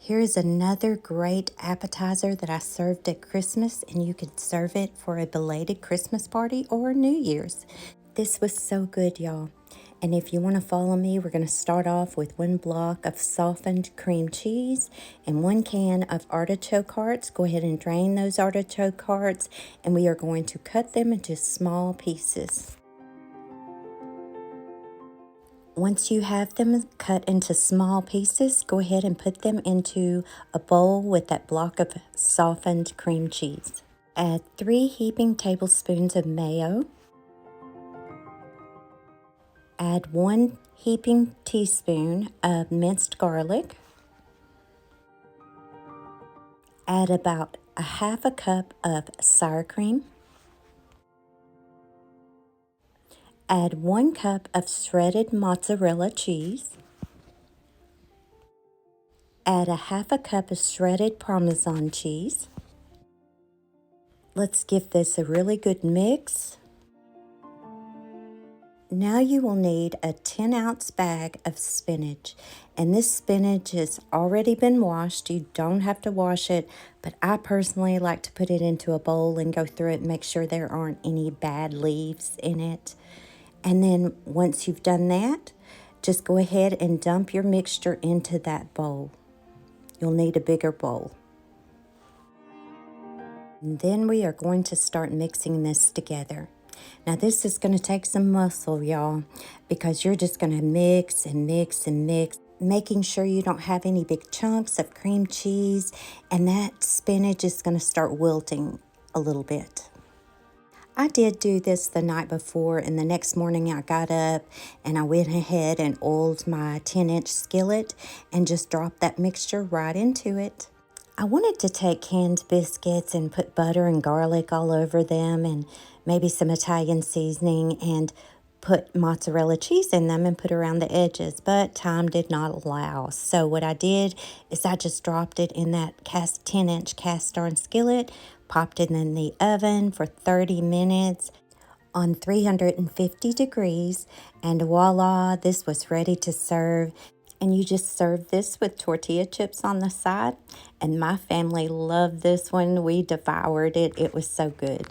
Here's another great appetizer that I served at Christmas, and you could serve it for a belated Christmas party or New Year's. This was so good, y'all. And if you want to follow me, we're going to start off with 1 block of softened cream cheese and 1 can of artichoke hearts. Go ahead and drain those artichoke hearts, and we are going to cut them into small pieces. Once you have them cut into small pieces, go ahead and put them into a bowl with that block of softened cream cheese. Add 3 heaping tablespoons of mayo. Add 1 heaping teaspoon of minced garlic. Add about a half a cup of sour cream. Add 1 cup of shredded mozzarella cheese. Add a half a cup of shredded Parmesan cheese. Let's give this a really good mix. Now you will need a 10-ounce bag of spinach, and this spinach has already been washed. You don't have to wash it, but I personally like to put it into a bowl and go through it and make sure there aren't any bad leaves in it. And then once you've done that, just go ahead and dump your mixture into that bowl. You'll need a bigger bowl. And then we are going to start mixing this together. Now this is going to take some muscle, y'all, because you're just going to mix and mix and mix, making sure you don't have any big chunks of cream cheese, and that spinach is going to start wilting a little bit. I did do this the night before, and the next morning I got up and I went ahead and oiled my 10-inch skillet and just dropped that mixture right into it. I wanted to take canned biscuits and put butter and garlic all over them and maybe some Italian seasoning and put mozzarella cheese in them and put around the edges, but time did not allow. So what I did is I just dropped it in that 10-inch cast iron skillet, popped it in the oven for 30 minutes on 350 degrees, and voila, this was ready to serve. And you just serve this with tortilla chips on the side, and my family loved this one. We devoured it. It was so good.